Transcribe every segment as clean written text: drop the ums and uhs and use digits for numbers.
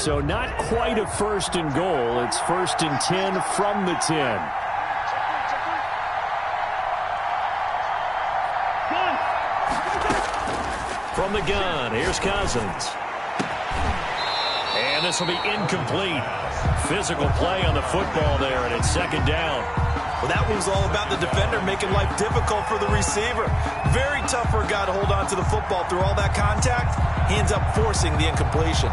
So not quite a first and goal. It's 1st and 10 from the 10. From the gun, here's Cousins. And this will be incomplete. Physical play on the football there, and it's 2nd down. Well, that was all about the defender making life difficult for the receiver. Very tough for a guy to hold on to the football through all that contact. He ends up forcing the incompletion.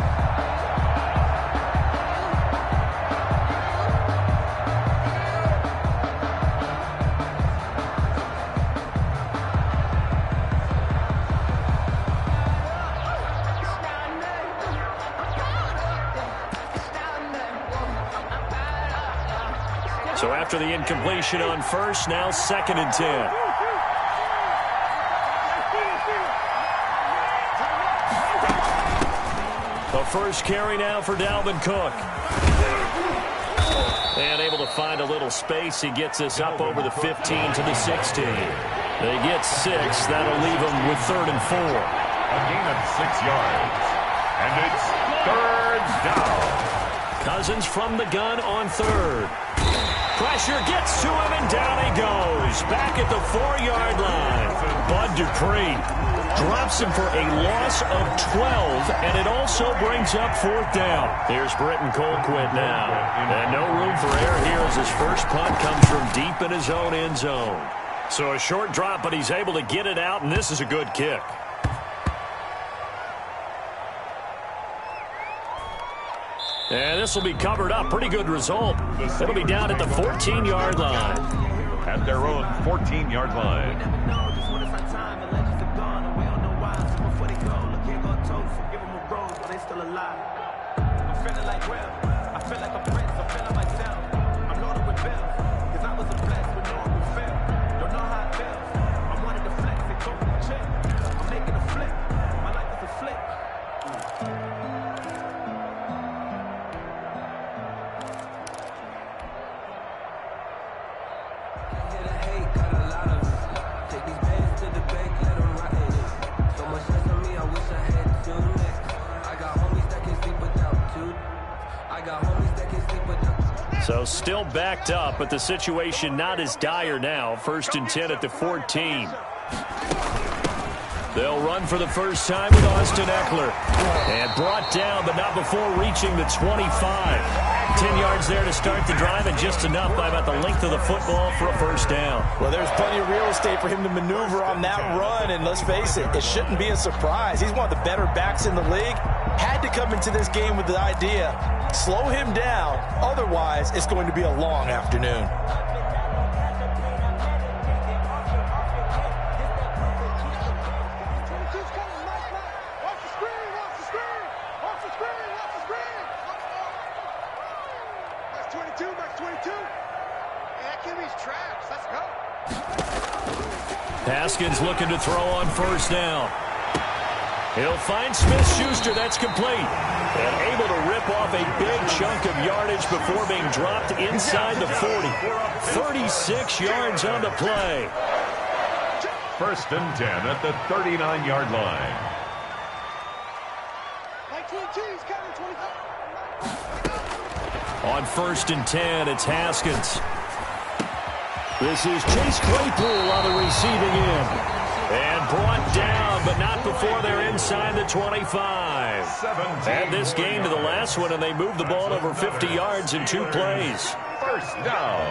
So after the incompletion on first, now 2nd and 10. The first carry now for Dalvin Cook. And able to find a little space. He gets this up over the 15 to the 16. They get 6. That'll leave them with 3rd and 4. A gain of 6 yards. And it's 3rd down. Cousins from the gun on 3rd. Pressure gets to him, and down he goes. Back at the 4-yard line. Bud Dupree drops him for a loss of 12, and it also brings up 4th down. Here's Britton Colquitt now. And no room for error here as his first punt comes from deep in his own end zone. So a short drop, but he's able to get it out, and this is a good kick. And this will be covered up. Pretty good result. It'll be down at the 14-yard line. At their own 14-yard line. So still backed up, but the situation not as dire now. 1st and 10 at the 14. They'll run for the first time with Austin Eckler. And brought down, but not before reaching the 25. 10 yards there to start the drive, and just enough by about the length of the football for a first down. Well, there's plenty of real estate for him to maneuver on that run, and let's face it, it shouldn't be a surprise. He's one of the better backs in the league. Had to come into this game with the idea, slow him down, otherwise it's going to be a long afternoon. Haskins looking to throw on first down. He'll find Smith-Schuster. That's complete. And able to rip off a big chunk of yardage before being dropped inside the 40. 36 yards on the play. 1st and 10 at the 39-yard line. On 1st and 10, it's Haskins. This is Chase Claypool on the receiving end. And brought down, but not before they're inside the 25. Add this game to the last one, and they moved the ball over 50 yards in 2 plays. First down.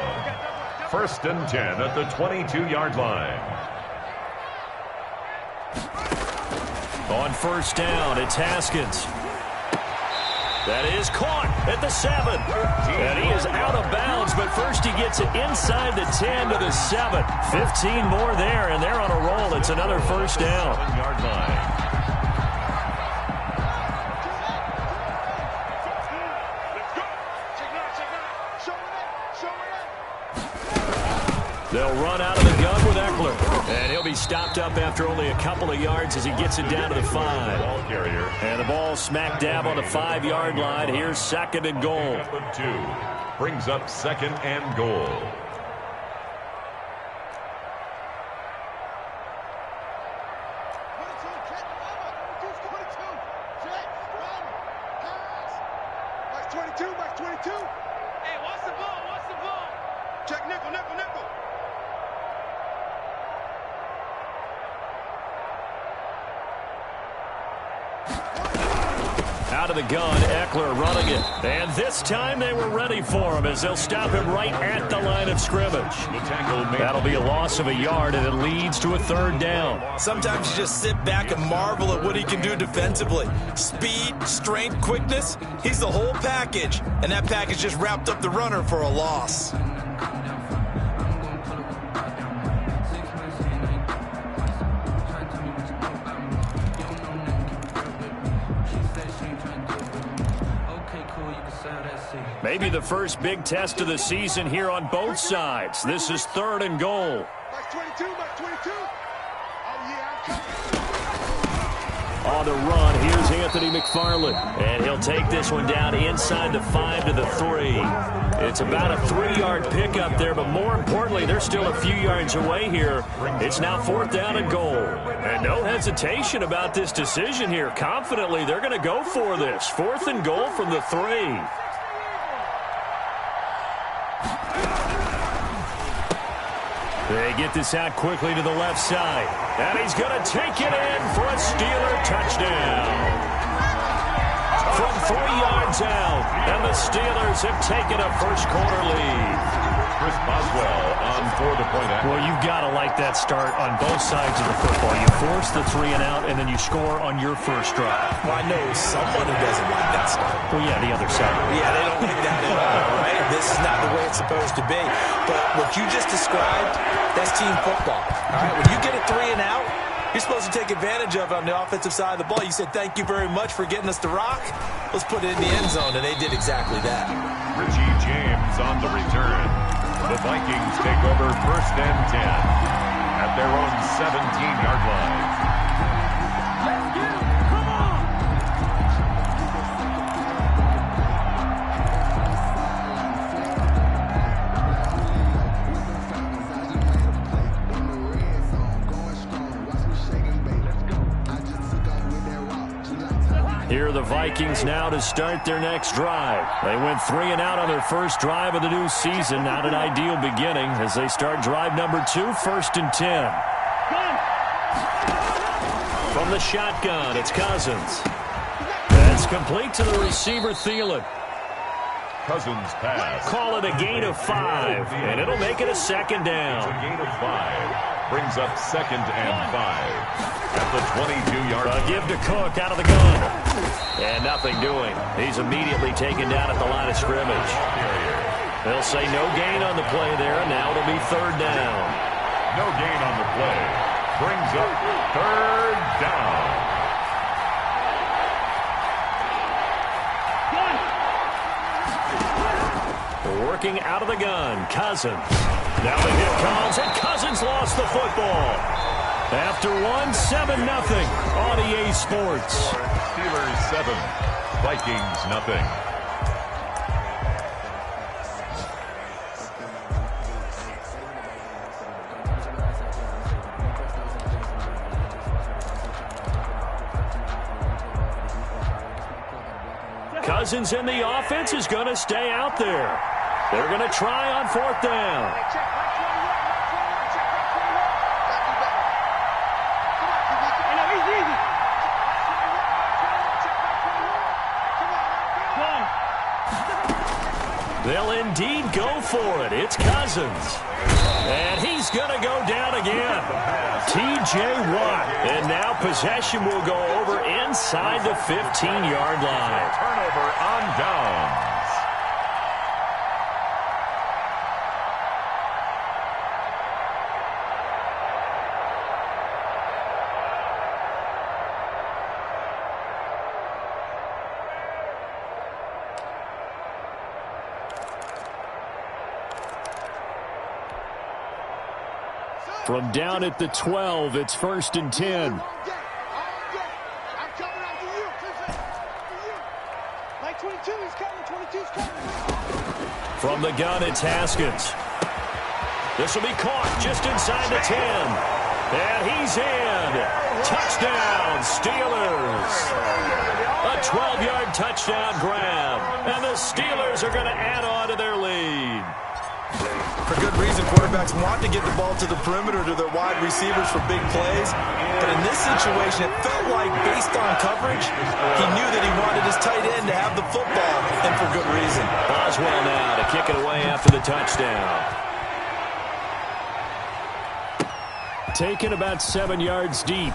1st and 10 at the 22-yard line. On first down, it's Haskins. That is caught at the 7. And he is out of bounds, but first he gets it inside the 10 to the 7. 15 more there, and they're on a roll. It's another first down. 7-yard line. They'll run out of the gun with Eckler. And he'll be stopped up after only a couple of yards as he gets it down to the 5. Ball carrier. And the ball smack dab on the 5-yard line. Here's 2nd and goal. 2 brings up 2nd and goal. 22, Max 22. Hey, what's the ball? What's the ball? Check nickel, nickel, nickel. Out of the gun, Eckler running it. And this time they were ready for him as they'll stop him right at the line of scrimmage. That'll be a loss of a yard, and it leads to a third down. Sometimes you just sit back and marvel at what he can do defensively. Speed, strength, quickness, he's the whole package. And that package just wrapped up the runner for a loss. Maybe the first big test of the season here on both sides. This is 3rd and goal. Max 22, Max 22. Oh, yeah, I'm coming. On the run, here's Anthony McFarland. And he'll take this one down inside the 5 to the 3. It's about a 3-yard pickup there, but more importantly, they're still a few yards away here. It's now 4th down and goal. And no hesitation about this decision here. Confidently, they're going to go for this. 4th and goal from the 3. They get this out quickly to the left side. And he's going to take it in for a Steeler touchdown. From 3 yards out, and the Steelers have taken a first-quarter lead. Chris Boswell on for the point after. Well, you've got to like that start on both sides of the football. You force the 3 and out, and then you score on your first drive. Well, I know someone who doesn't like that start. Well, yeah, the other side. Yeah, they don't like that at all, right? This is not the way it's supposed to be. But what you just described, that's team football. All right, when you get a 3 and out, you're supposed to take advantage of it on the offensive side of the ball. You said, thank you very much for getting us to rock. Let's put it in the end zone, and they did exactly that. Richie James on the return. The Vikings take over 1st and 10 at their own 17-yard line. Let's get him. Come on. Here are the Vikings now to start their next drive. They went 3 and out on their first drive of the new season. Not an ideal beginning as they start drive number 2, 1st and 10. From the shotgun, it's Cousins. That's complete to the receiver, Thielen. Cousins pass. Call it a gain of 5, and it'll make it a 2nd down. A gain of 5 brings up 2nd and 5 at the 22-yard line. A give to Cook out of the gun. And nothing doing. He's immediately taken down at the line of scrimmage. They'll say no gain on the play there, and now it'll be 3rd down. No gain on the play. Brings up 3rd down. Working out of the gun, Cousins. Now the hit comes, and Cousins lost the football. After 7-0 on EA Sports. Steelers 7, Vikings nothing. Cousins in the offense is going to stay out there. They're going to try on 4th down. They'll indeed go for it. It's Cousins. And he's going to go down again. T.J. Watt. And now possession will go over inside the 15-yard line. Turnover on downs. From down at the 12, it's 1st and 10. I'm coming after you. Like 22 is coming. 22's coming. From the gun, it's Haskins. This will be caught just inside the 10. And he's in. Touchdown, Steelers. A 12-yard touchdown grab. And the Steelers are going to add on to their lead. For good reason, quarterbacks want to get the ball to the perimeter to their wide receivers for big plays. But in this situation, it felt like, based on coverage, he knew that he wanted his tight end to have the football, and for good reason. Boswell now to kick it away after the touchdown. Taken about 7 yards deep.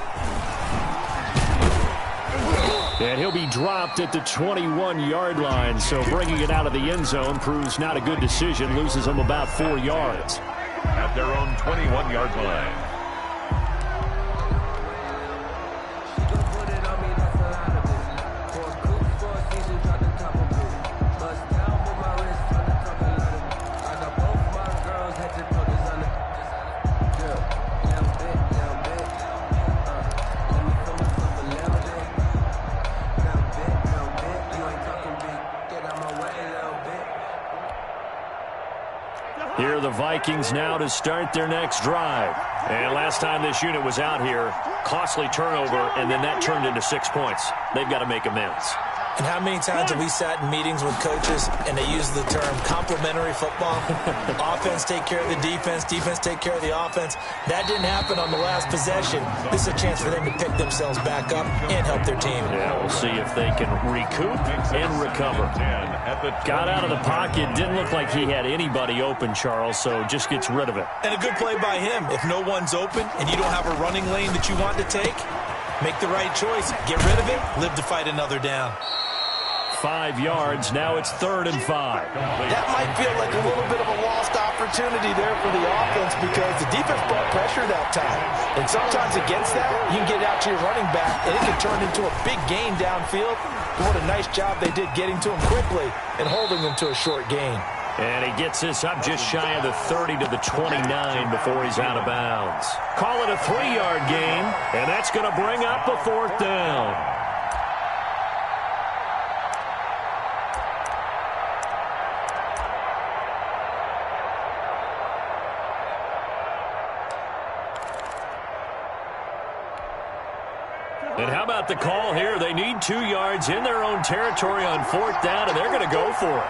And he'll be dropped at the 21-yard line, so bringing it out of the end zone proves not a good decision, loses him about 4 yards. At their own 21-yard line. Here are the Vikings now to start their next drive. And last time this unit was out here, costly turnover, and then that turned into 6 points. They've got to make amends. And how many times have we sat in meetings with coaches and they use the term complementary football? Offense take care of the defense, defense take care of the offense. That didn't happen on the last possession. This is a chance for them to pick themselves back up and help their team. Yeah, we'll see if they can recoup and recover. Got out of the pocket, didn't look like he had anybody open, Charles, so just gets rid of it. And a good play by him. If no one's open and you don't have a running lane that you want to take, make the right choice. Get rid of it, live to fight another down. 5 yards, now it's 3rd and 5. That might feel like a little bit of a lost opportunity there for the offense because the defense brought pressure that time. And sometimes against that, you can get out to your running back, and it can turn into a big gain downfield. But what a nice job they did getting to him quickly and holding him to a short gain. And he gets this up just shy of the 30 to the 29 before he's out of bounds. Call it a 3-yard gain, and that's going to bring up a 4th down. And how about the call here? They need 2 yards in their own territory on 4th down, and they're going to go for it.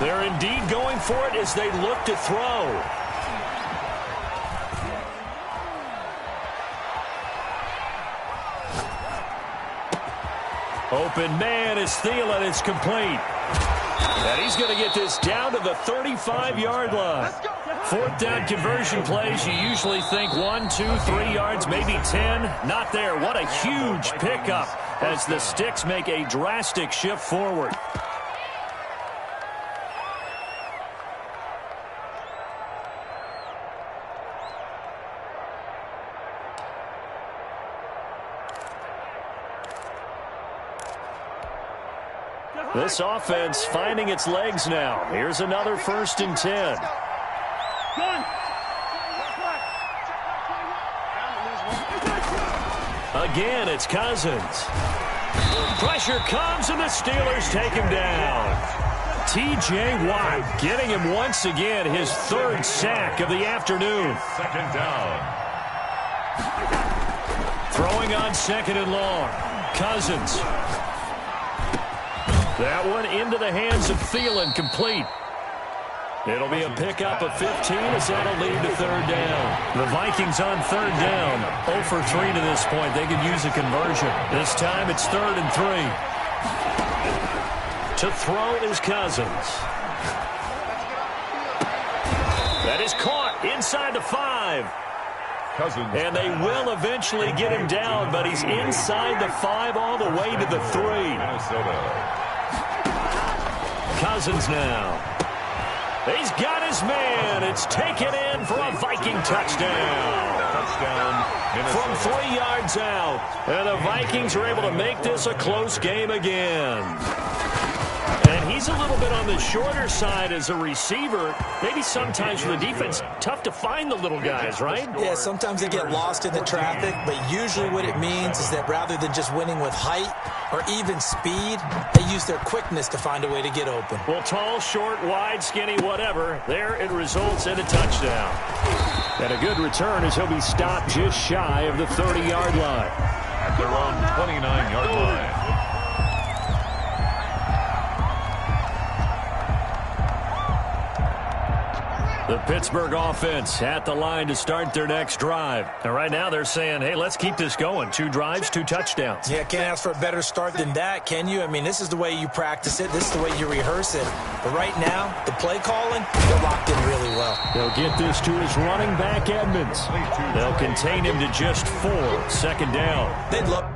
They're indeed going for it as they look to throw. Open man is Thielen. It's complete. And he's going to get this down to the 35-yard line. 4th down conversion plays, you usually think 1, 2, 3 yards, maybe 10. Not there. What a huge pickup as the Sticks make a drastic shift forward. This offense finding its legs now. Here's another 1st and 10. Again, it's Cousins. Pressure comes, and the Steelers take him down. T.J. Watt getting him once again his 3rd sack of the afternoon. 2nd down. Throwing on 2nd and long. Cousins. That one into the hands of Thielen, complete. It'll be a pickup of 15 as that'll lead to 3rd down. The Vikings on 3rd down. 0 for 3 to this point. They could use a conversion. This time it's 3rd and 3. To throw is Cousins. That is caught inside the 5. Cousins. And they will eventually get him down, but he's inside the 5 all the way to the 3. Minnesota. Cousins now. He's got his man. It's taken in for a Viking touchdown. Touchdown, Minnesota. From 3 yards out. And the Vikings are able to make this a close game again. And he's a little bit on the shorter side as a receiver. Maybe sometimes for the defense, tough to find the little guys, right? Yeah, sometimes they get lost in the traffic, but usually what it means is that rather than just winning with height or even speed, they use their quickness to find a way to get open. Well, tall, short, wide, skinny, whatever, there it results in a touchdown. And a good return as he'll be stopped just shy of the 30-yard line. At their own 29-yard line. The Pittsburgh offense at the line to start their next drive. And right now they're saying, hey, let's keep this going. 2 drives, 2 touchdowns. Yeah, can't ask for a better start than that, can you? I mean, this is the way you practice it. This is the way you rehearse it. But right now, the play calling, they're locked in really well. They'll get this to his running back, Edmonds. They'll contain him to just 4. Second down. They'd look.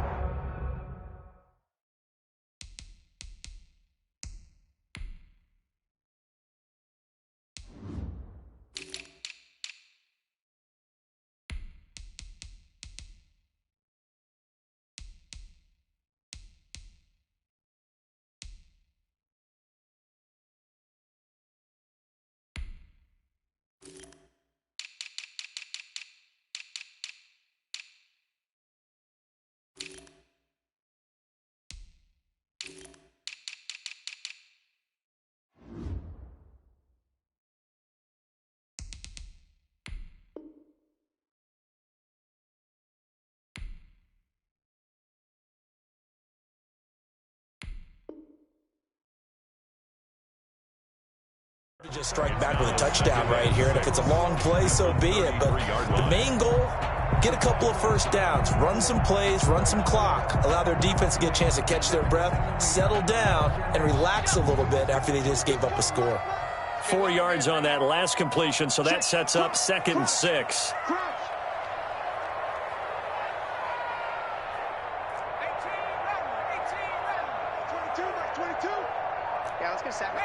Just strike back with a touchdown right here, and if it's a long play, so be it. But the main goal, get a couple of first downs, run some plays, run some clock, allow their defense to get a chance to catch their breath, settle down, and relax a little bit after they just gave up a score. 4 yards on that last completion, so that sets up 2nd and 6. 22. Yeah, let's go 7.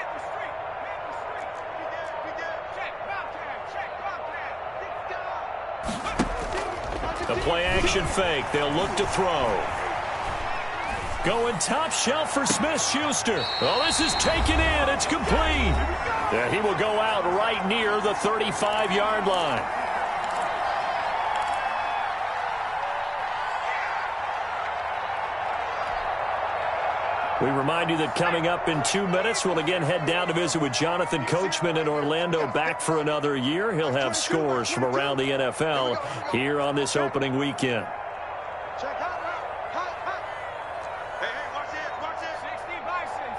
The play action fake. They'll look to throw. Going top shelf for Smith-Schuster. Oh, this is taken in. It's complete. Yeah, he will go out right near the 35-yard line. We remind you that coming up in 2 minutes, we'll again head down to visit with Jonathan Coachman in Orlando, back for another year. He'll have scores from around the NFL here on this opening weekend. Check hot. Hey, watch it. 60 Bison.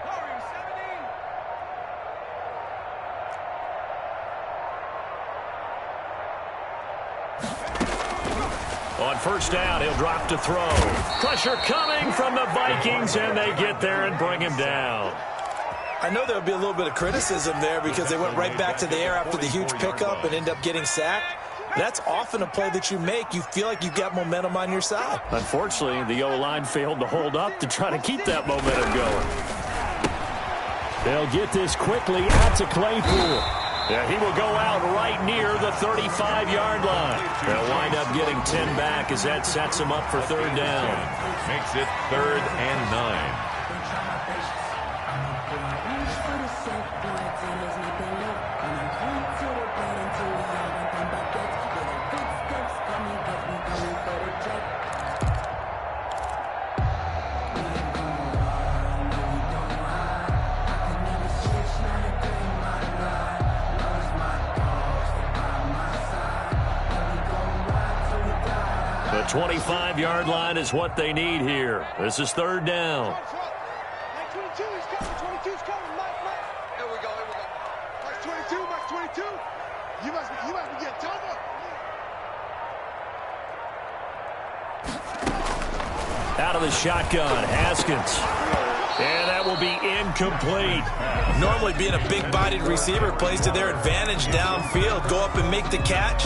Corey, 70. On first down, he'll drop to throw. Pressure coming from the Vikings, and they get there and bring him down. I know there'll be a little bit of criticism there because they went right back to the air after the huge pickup and end up getting sacked. That's often a play that you make. You feel like you've got momentum on your side. Unfortunately, the O-line failed to hold up to try to keep that momentum going. They'll get this quickly out to Claypool. Yeah, he will go out right near the 35-yard line. They'll wind up getting 10 back as that sets him up for 3rd down. Makes it 3rd and 9. The 25-yard line is what they need here. This is 3rd down. Mike 22, he's coming. 22's coming. Mike. Here we go. Mike 22. You must be getting tougher. Out of the shotgun, Haskins. And that will be incomplete. Normally being a big-bodied receiver plays to their advantage downfield. Go up and make the catch,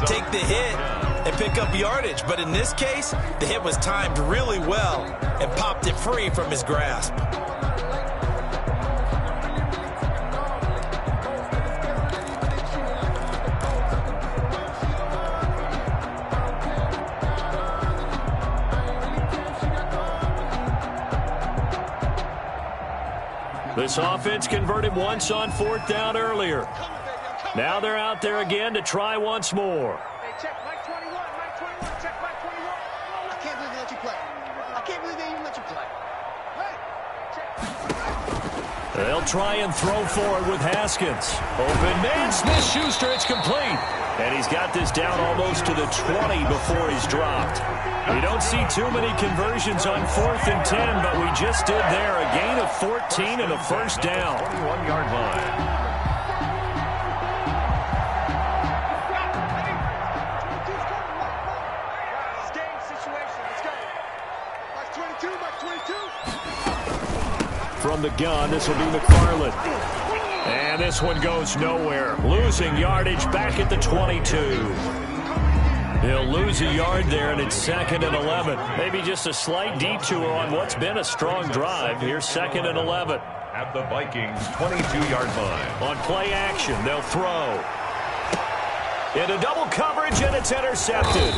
take the hit, and pick up yardage. But in this case, the hit was timed really well and popped it free from his grasp. This offense converted once on 4th down earlier. Now they're out there again to try once more. Hey, check Mike 21, Mike 21, check Mike 21. I can't believe they let you play. I can't believe they even let you play. Hey, check. They'll try and throw forward with Haskins. Open man, Smith-Schuster, it's complete. And he's got this down almost to the 20 before he's dropped. We don't see too many conversions on 4th and 10, but we just did there. A gain of 14 and a first down. 21-yard line. From the gun, this will be McFarland. And this one goes nowhere. Losing yardage back at the 22. He'll lose a yard there, and it's 2nd and 11. Maybe just a slight detour on what's been a strong drive. Here's 2nd and 11. At the Vikings' 22-yard line. On play action, they'll throw. Into double coverage, and it's intercepted.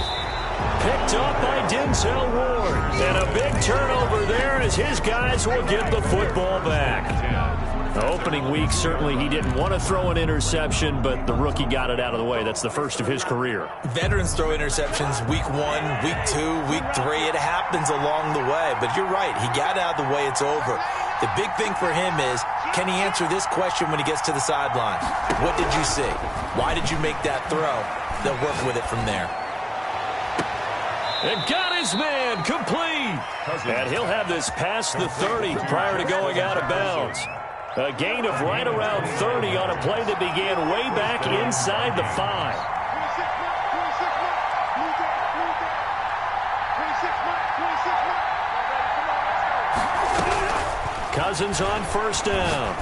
Picked up by Denzel Ward. And a big turnover there as his guys will get the football back. The opening week, certainly he didn't want to throw an interception, but the rookie got it out of the way. That's the first of his career. Veterans throw interceptions week 1, week 2, week 3. It happens along the way. But you're right. He got out of the way. It's over. The big thing for him is, can he answer this question when he gets to the sideline? What did you see? Why did you make that throw? They'll work with it from there. And got his man complete. And he'll have this past the 30 prior to going out of bounds. A gain of right around 30 on a play that began way back inside the 5. Cousins on 1st down.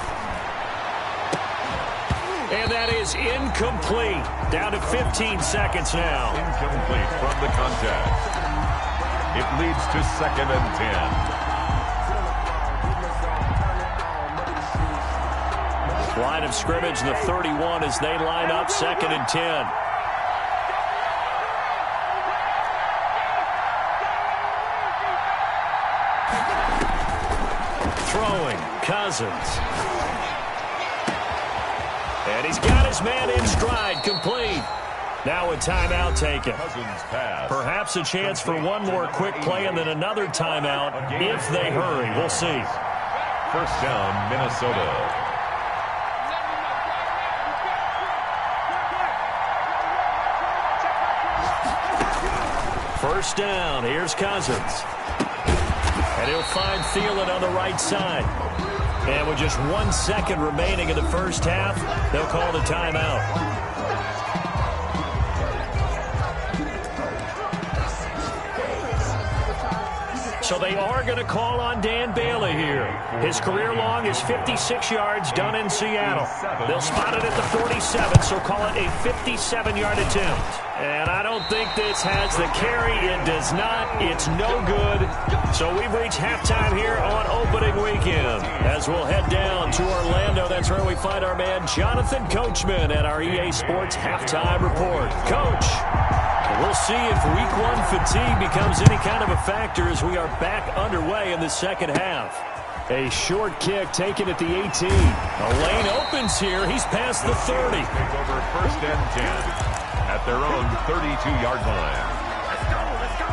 And that is incomplete. Down to 15 seconds now. Incomplete from the contact. It leads to 2nd and 10. Line of scrimmage, the 31 as they line up 2nd and 10. Throwing, Cousins. And he's got his man in stride, complete. Now a timeout taken. Cousins pass. Perhaps a chance for one more quick play and then another timeout if they hurry. We'll see. 1st down, Minnesota. First down, here's Cousins. And he'll find Thielen on the right side. And with just 1 second remaining in the first half, they'll call the timeout. So they are going to call on Dan Bailey here. His career long is 56 yards done in Seattle. They'll spot it at the 47, so call it a 57-yard attempt. And I don't think this has the carry. It does not. It's no good. So we've reached halftime here on opening weekend. As we'll head down to Orlando, that's where we find our man Jonathan Coachman at our EA Sports Halftime Report. Coach, we'll see if week 1 fatigue becomes any kind of a factor as we are back underway in the second half. A short kick taken at the 18. A lane opens here. He's past the 30. Take over 1st and 10 at their own 32-yard line. Let's go, let's go.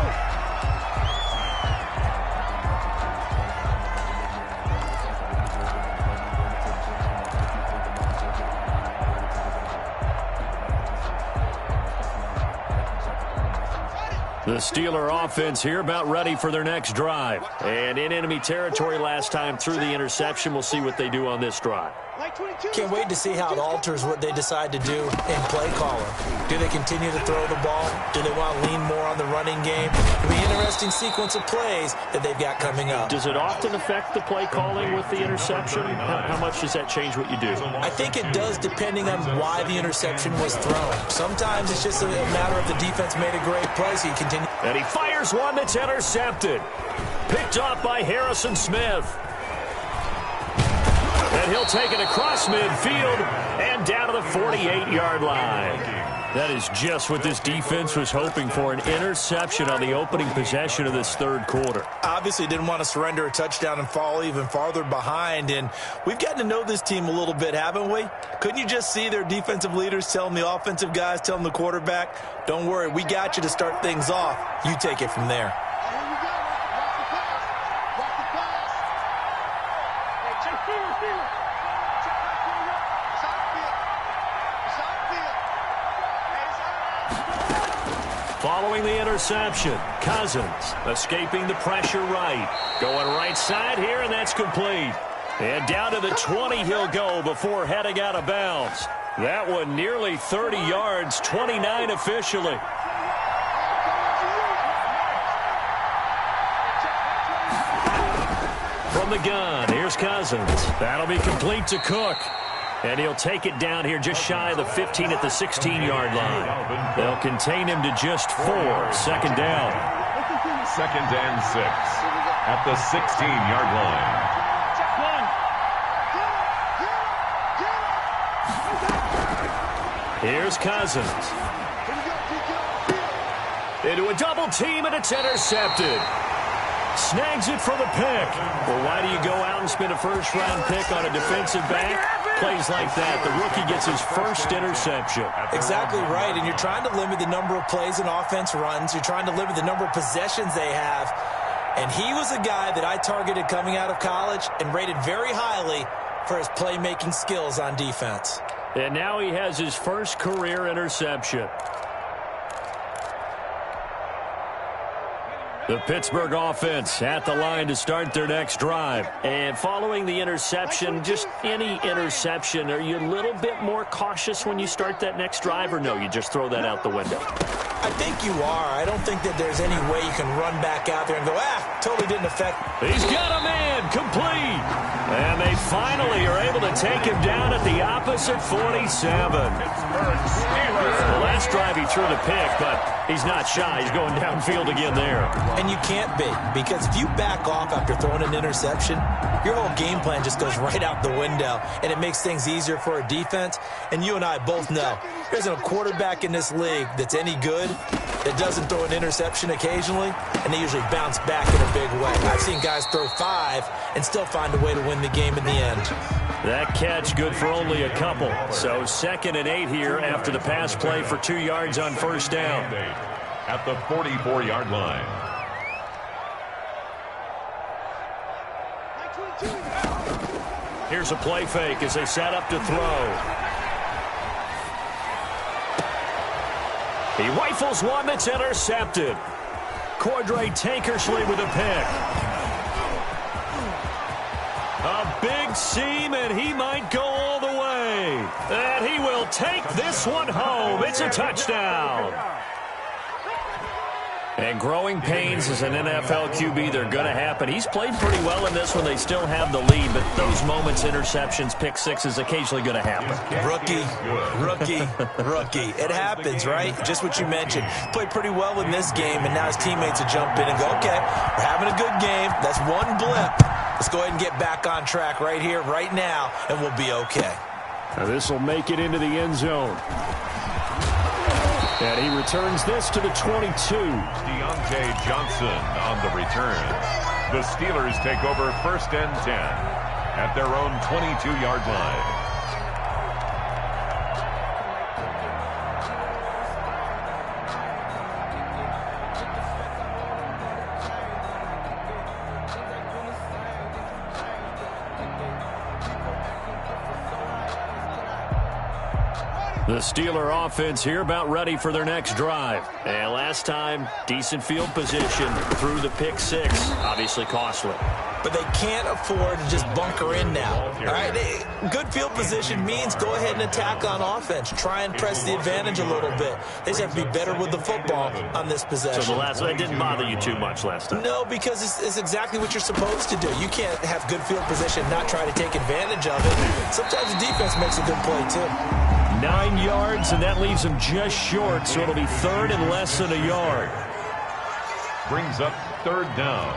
The Steeler offense here about ready for their next drive. And in enemy territory last time through the interception. We'll see what they do on this drive. Can't wait to see how it alters what they decide to do in play calling. Do they continue to throw the ball? Do they want to lean more on the running game? It'll be an interesting sequence of plays that they've got coming up. Does it often affect the play calling with the interception? How much does that change what you do? I think it does depending on why the interception was thrown. Sometimes it's just a matter of the defense made a great play, so you continue. And he fires one that's intercepted. Picked off by Harrison Smith. And he'll take it across midfield and down to the 48-yard line. That is just what this defense was hoping for, an interception on the opening possession of this third quarter. Obviously didn't want to surrender a touchdown and fall even farther behind, and we've gotten to know this team a little bit, haven't we? Couldn't you just see their defensive leaders telling the offensive guys, telling the quarterback, don't worry, we got you to start things off. You take it from there. Following the interception, Cousins escaping the pressure right. Going right side here, and that's complete. And down to the 20 he'll go before heading out of bounds. That one nearly 30 yards, 29 officially. From the gun, here's Cousins. That'll be complete to Cook. And he'll take it down here just shy of the 15 at the 16-yard line. They'll contain him to just 4. Second down. 2nd and 6 at the 16-yard line. Here's Cousins. Into a double team, and it's intercepted. Snags it for the pick. Well, why do you go out and spend a first-round pick on a defensive back? Plays like that, the rookie gets his first interception. Exactly right, and you're trying to limit the number of plays an offense runs. You're trying to limit the number of possessions they have. And he was a guy that I targeted coming out of college and rated very highly for his playmaking skills on defense. And now he has his first career interception. The Pittsburgh offense at the line to start their next drive. And following the interception, just any interception, are you a little bit more cautious when you start that next drive, or no, you just throw that out the window? I think you are. I don't think that there's any way you can run back out there and go, totally didn't affect. He's got a man, complete. And they finally are able to take him down at the opposite 47. The last drive he threw the pick, but he's not shy. He's going downfield again there. And you can't be, because if you back off after throwing an interception, your whole game plan just goes right out the window, and it makes things easier for a defense. And you and I both know there isn't a quarterback in this league that's any good that doesn't throw an interception occasionally, and they usually bounce back in a big way. I've seen guys throw 5 and still find a way to win the game in the end. That catch good for only a couple. So 2nd and 8 here after the pass play for 2 yards on first down. At the 44-yard line. Here's a play fake as they set up to throw. He rifles one that's intercepted. Cordray Tankersley with a pick. A big seam, and he might go all the way. And he will take this one home. It's a touchdown. And growing pains as an NFL QB, they're going to happen. He's played pretty well in this one. They still have the lead, but those moments, interceptions, pick sixes, occasionally going to happen. Rookie. It happens, right? Just what you mentioned. Played pretty well in this game, and now his teammates will jump in and go, okay, we're having a good game. That's one blip. Let's go ahead and get back on track right here, right now, and we'll be okay. Now this will make it into the end zone. And he returns this to the 22. Deontay Johnson on the return. The Steelers take over 1st and 10 at their own 22-yard line. The Steeler offense here about ready for their next drive. And last time, decent field position through the pick six. Obviously costly. But they can't afford to just bunker in now. All right, good field position means go ahead and attack on offense. Try and press the advantage a little bit. They just have to be better with the football on this possession. So the last one didn't bother you too much last time? No, because it's exactly what you're supposed to do. You can't have good field position, not try to take advantage of it. Sometimes the defense makes a good play, too. 9 yards, and that leaves him just short, so it'll be 3rd and less than a yard. Brings up 3rd down.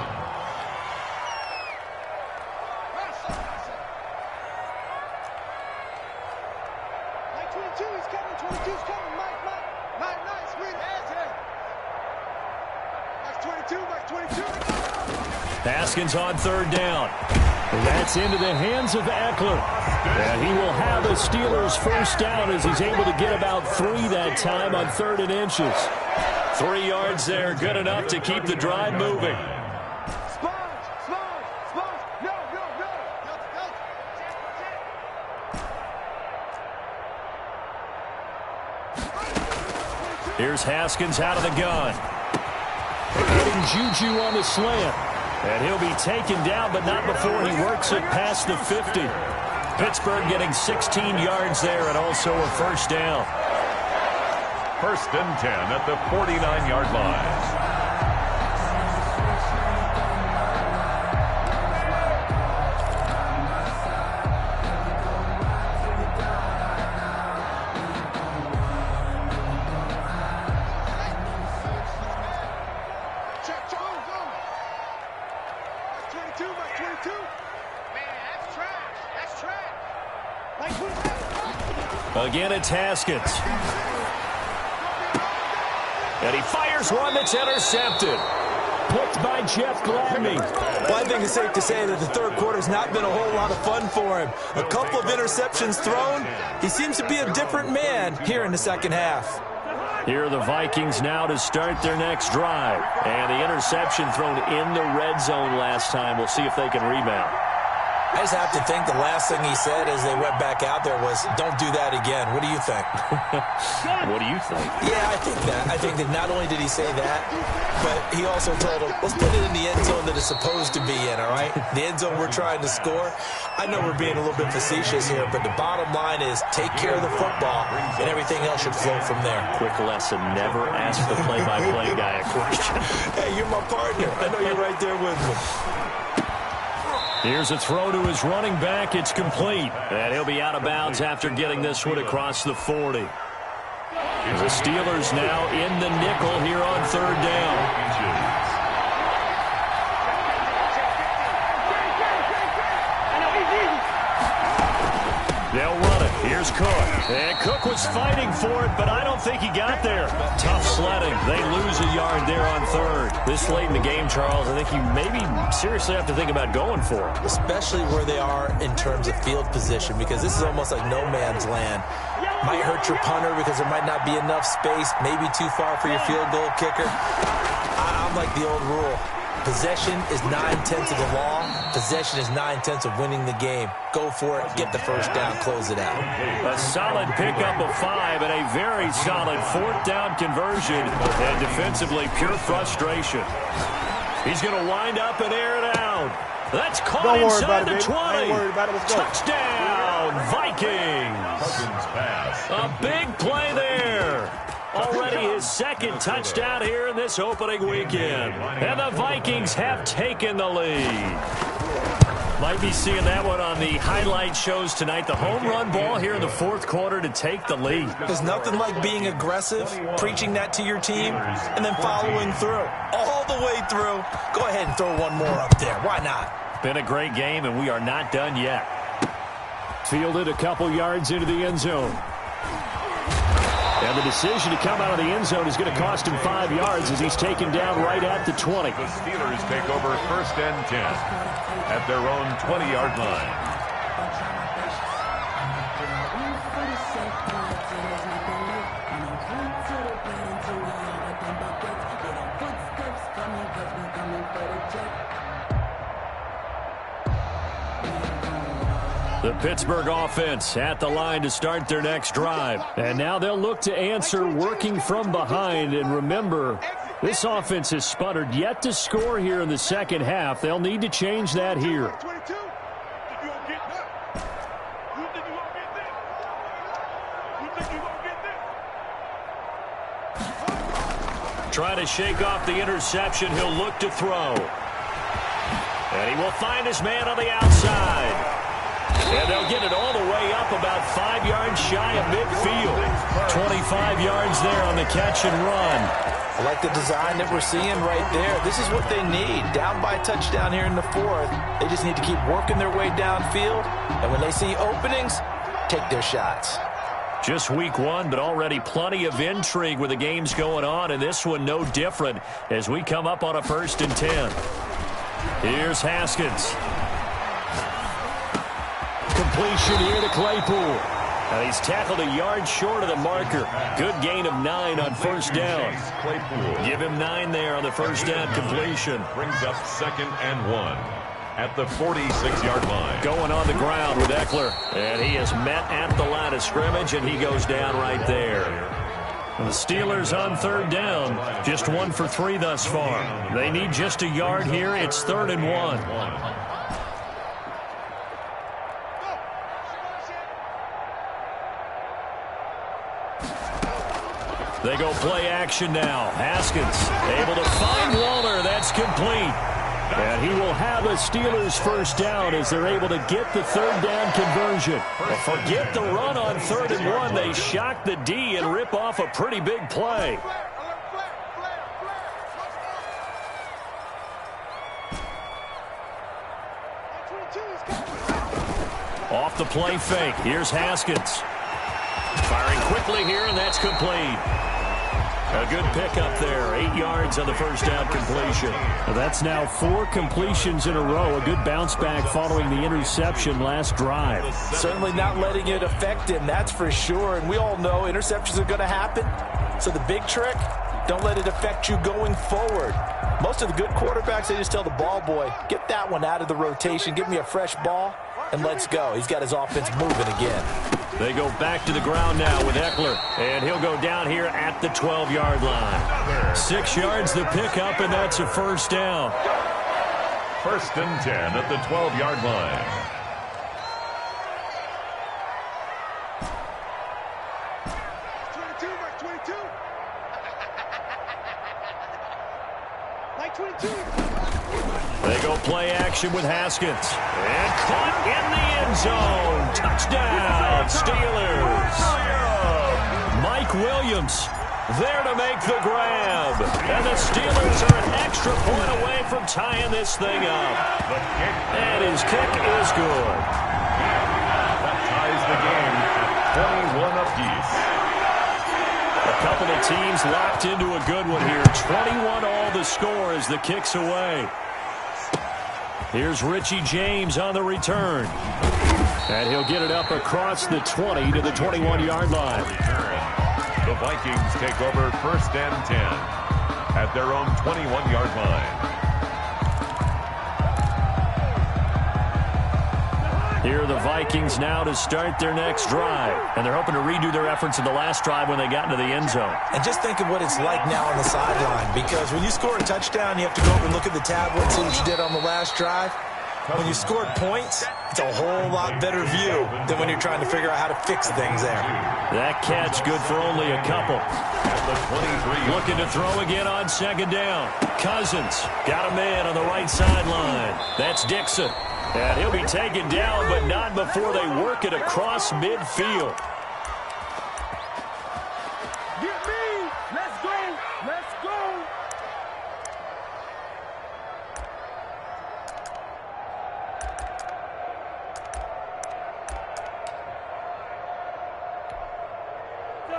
Mike 22 is coming. 22's coming. Mike. Haskins on third down. That's into the hands of Eckler. And he will have the Steelers first down as he's able to get about 3 that time on 3rd and inches. 3 yards there, good enough to keep the drive moving. Here's Haskins out of the gun. Getting Juju on the slant. And he'll be taken down, but not before he works it past the 50. Pittsburgh getting 16 yards there and also a first down. 1st and 10 at the 49-yard line. Again, it's Haskins. And he fires one that's intercepted. Picked by Jeff Gladney. Well, I think it's safe to say that the third quarter's not been a whole lot of fun for him. A couple of interceptions thrown. He seems to be a different man here in the second half. Here are the Vikings now to start their next drive. And the interception thrown in the red zone last time. We'll see if they can rebound. I just have to think the last thing he said as they went back out there was, don't do that again. What do you think? What do you think? Yeah, I think that. I think that not only did he say that, but he also told him, let's put it in the end zone that it's supposed to be in, all right? The end zone we're trying to score. I know we're being a little bit facetious here, but the bottom line is take care of the football, and everything else should flow from there. Quick lesson, never ask the play-by-play guy a question. Hey, you're my partner. I know you're right there with me. Here's a throw to his running back. It's complete. And he'll be out of bounds after getting this one across the 40. The Steelers now in the nickel here on 3rd down. They'll run it. Here's Cook. And Cook was fighting for it, but I don't think he got there. Tough sledding. They lose a yard there on 3rd. This late in the game, Charles, I think you maybe seriously have to think about going for it. Especially where they are in terms of field position, because this is almost like no man's land. Might hurt your punter because there might not be enough space, maybe too far for your field goal kicker. I'm like the old rule. Possession is 9/10 of the law. Possession is 9/10 of winning the game. Go for it. Get the first down. Close it out. A solid pickup of 5 and a very solid 4th down conversion. And defensively, pure frustration. He's going to wind up and air it out. That's caught inside the 20. Don't worry about it. Let's go. Touchdown, Vikings. A big play there. Already his 2nd touchdown here in this opening weekend. And the Vikings have taken the lead. Might be seeing that one on the highlight shows tonight. The home run ball here in the 4th quarter to take the lead. There's nothing like being aggressive, preaching that to your team, and then following through. All the way through. Go ahead and throw one more up there. Why not? Been a great game, and we are not done yet. Fielded a couple yards into the end zone. And the decision to come out of the end zone is going to cost him 5 yards as he's taken down right at the 20. The Steelers take over 1st and 10 at their own 20-yard line. The Pittsburgh offense at the line to start their next drive. And now they'll look to answer working from behind. And remember, this offense has sputtered yet to score here in the second half. They'll need to change that here. Trying to shake off the interception. He'll look to throw. And he will find his man on the outside. And they'll get it all the way up about 5 yards shy of midfield. 25 yards there on the catch and run. I like the design that we're seeing right there. This is what they need. Down by a touchdown here in the 4th. They just need to keep working their way downfield. And when they see openings, take their shots. Just week one, but already plenty of intrigue with the games going on, and this one no different as we come up on a 1st and 10. Here's Haskins. Completion here to Claypool. And he's tackled a yard short of the marker. Good gain of 9 on 1st down. Give him 9 there on the 1st down completion. Brings up 2nd and 1 at the 46-yard line. Going on the ground with Eckler. And he is met at the line of scrimmage, and he goes down right there. The Steelers on 3rd down. Just 1 for 3 thus far. They need just a yard here. It's 3rd and 1. They go play action now. Haskins able to find Waller. That's complete. And he will have a Steelers 1st down as they're able to get the 3rd down conversion. But forget the run on 3rd and 1. They shock the D and rip off a pretty big play. Off the play fake. Here's Haskins. Firing quickly here, and that's complete. A good pickup there. 8 yards on the 1st down completion. That's now 4 completions in a row. A good bounce back following the interception last drive. Certainly not letting it affect him, that's for sure. And we all know interceptions are going to happen. So the big trick, don't let it affect you going forward. Most of the good quarterbacks, they just tell the ball boy, get that one out of the rotation, give me a fresh ball, and let's go. He's got his offense moving again. They go back to the ground now with Eckler, and he'll go down here at the 12-yard line. 6 yards the pickup, and that's a 1st down. 1st and 10 at the 12-yard line. They go play action with Haskins. And caught in the end zone. Touchdown, Steelers. Mike Williams there to make the grab. And the Steelers are an extra point away from tying this thing up. And his kick is good. That ties the game at 21 apiece. A couple of teams locked into a good one here. 21 all the score as the kick's away. Here's Richie James on the return. And he'll get it up across the 20 to the 21-yard line. The Vikings take over 1st and 10 at their own 21-yard line. Here are the Vikings now to start their next drive. And they're hoping to redo their efforts in the last drive when they got into the end zone. And just think of what it's like now on the sideline. Because when you score a touchdown, you have to go over and look at the tablet, see what you did on the last drive. When you scored points, it's a whole lot better view than when you're trying to figure out how to fix things there. That catch good for only a couple. At the 23. Looking to throw again on 2nd down. Cousins got a man on the right sideline. That's Dixon. And he'll be taken down, but not before they work it across midfield. Get me! Let's go! Let's go!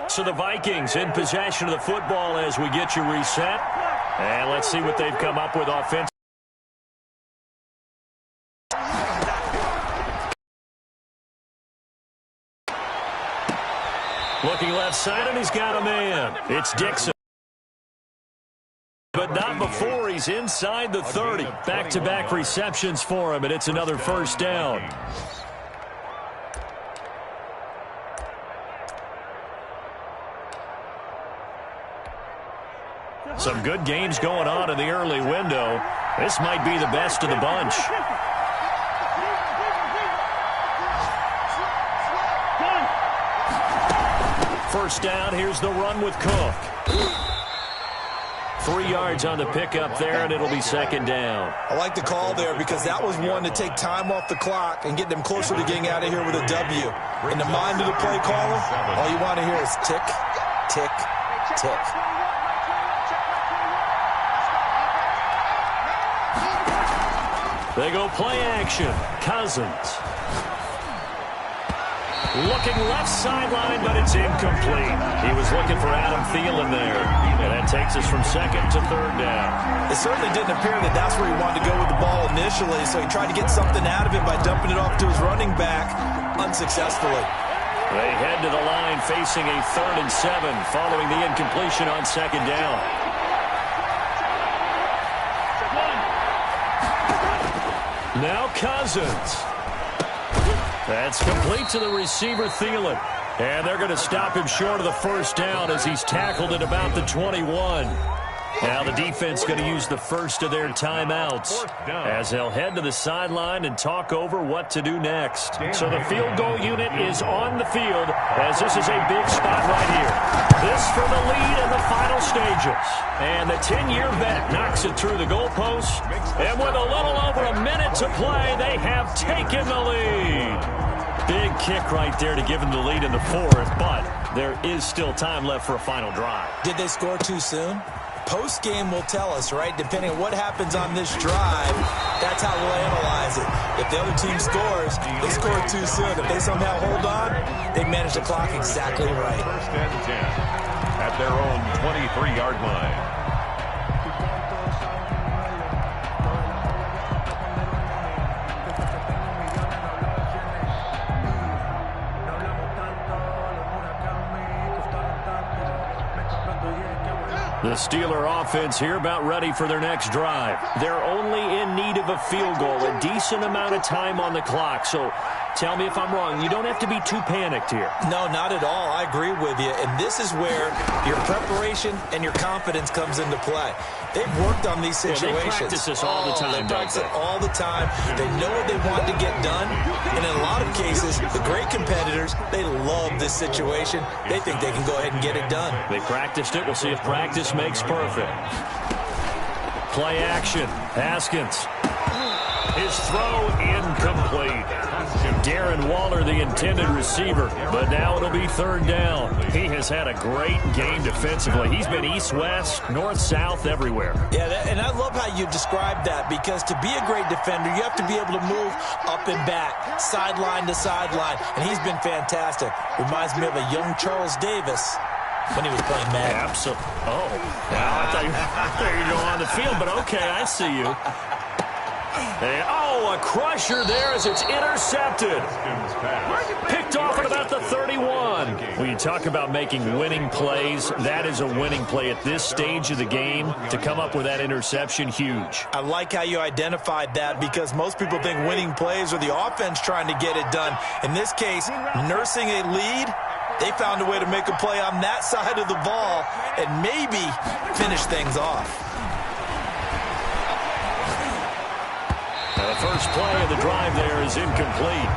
So the Vikings in possession of the football as we get you reset. And let's see what they've come up with offensively. Looking left side, and he's got a man. It's Dixon. But not before he's inside the 30. Back-to-back receptions for him, and it's another 1st down. Some good games going on in the early window. This might be the best of the bunch. First down, here's the run with Cook. 3 yards on the pickup there, and it'll be 2nd down. I like the call there because that was one to take time off the clock and get them closer to getting out of here with a W. In the mind of the play caller, all you want to hear is tick, tick, tick. They go play action. Cousins. Looking left sideline, but it's incomplete. He was looking for Adam Thielen there. And that takes us from second to third down. It certainly didn't appear that that's where he wanted to go with the ball initially, so he tried to get something out of it by dumping it off to his running back unsuccessfully. They head to the line facing a 3rd and 7 following the incompletion on second down. Now Cousins. That's complete to the receiver, Thielen. And they're going to stop him short of the first down as he's tackled at about the 21. Now the defense going to use the first of their timeouts as they'll head to the sideline and talk over what to do next. So the field goal unit is on the field as this is a big spot right here. This for the lead in the final stages. And the 10-year vet knocks it through the goalpost. And with a little over a minute to play, they have taken the lead. Big kick right there to give them the lead in the 4th, but there is still time left for a final drive. Did they score too soon? Post-game will tell us, right? Depending on what happens on this drive, that's how we'll analyze it. If the other team scores, they scored too soon. If they somehow hold on, they manage the clock exactly right. 1st and 10 at their own 23-yard line. The Steeler offense here about ready for their next drive. They're only in need of a field goal, a decent amount of time on the clock. So tell me if I'm wrong. You don't have to be too panicked here. No, not at all. I agree with you. And this is where your preparation and your confidence comes into play. They've worked on these situations. Yeah, they practice this all the time. They practice it all the time. They know what they want to get done. And in a lot of cases, the great competitors, they love this situation. They think they can go ahead and get it done. They practiced it. We'll see if practice makes perfect. Play action. Haskins. His throw incomplete. Darren Waller, the intended receiver, but now it'll be 3rd down. He has had a great game defensively. He's been east-west, north-south, everywhere. Yeah, and I love how you describe that, because to be a great defender, you have to be able to move up and back, sideline to sideline, and he's been fantastic. Reminds me of a young Charles Davis when he was playing Madden. Absolutely. Oh, well, I thought you were going on the field, but okay, I see you. And, a crusher there as it's intercepted. Picked off at about the 31. When you talk about making winning plays, that is a winning play at this stage of the game. To come up with that interception, huge. I like how you identified that, because most people think winning plays are the offense trying to get it done. In this case, nursing a lead, they found a way to make a play on that side of the ball and maybe finish things off. Now the first play of the drive there is incomplete.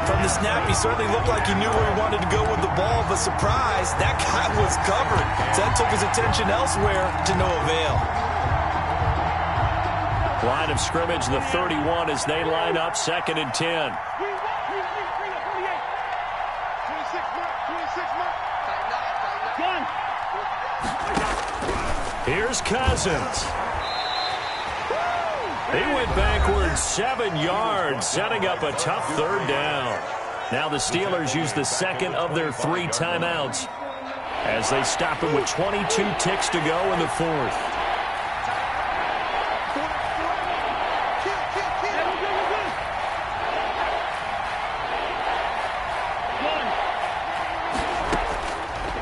From the snap, he certainly looked like he knew where he wanted to go with the ball, but surprise, that guy was covered. So that took his attention elsewhere to no avail. Line of scrimmage, the 31, as they line up 2nd and 10. Here's Cousins. He went backwards 7 yards, setting up a tough 3rd down. Now the Steelers use the 2nd of their 3 timeouts as they stop him with 22 ticks to go in the 4th.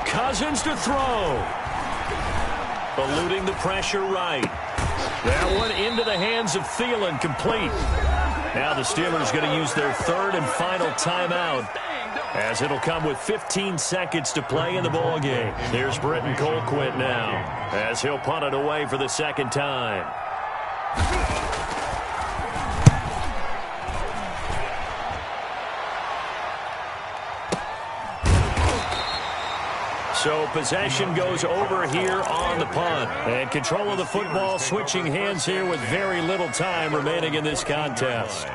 Cousins to throw. Eluding the pressure right. That one into the hands of Thielen, complete. Now the Steelers going to use their 3rd and final timeout, as it'll come with 15 seconds to play in the ball game. Here's Britton Colquitt now, as he'll punt it away for the 2nd time. So possession goes over here on the punt. And control of the football switching hands here with very little time remaining in this contest.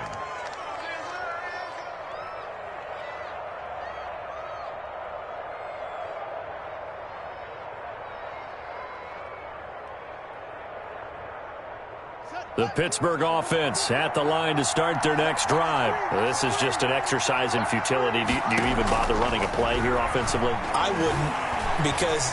The Pittsburgh offense at the line to start their next drive. Well, this is just an exercise in futility. Do you even bother running a play here offensively? I wouldn't, because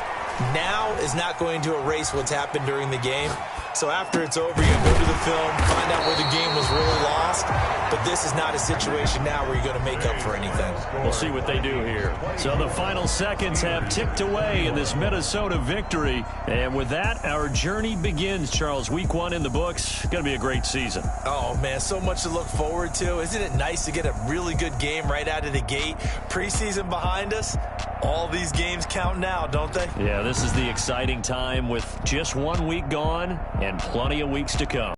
now is not going to erase what's happened during the game. So after it's over, you go to the film, find out where the game was really lost. But this is not a situation now where you're going to make up for anything. We'll see what they do here. So the final seconds have ticked away in this Minnesota victory. And with that, our journey begins, Charles. Week 1 in the books. Going to be a great season. Oh, man, so much to look forward to. Isn't it nice to get a really good game right out of the gate? Preseason behind us. All these games count now, don't they? Yeah, this is the exciting time with just 1 week gone and plenty of weeks to come.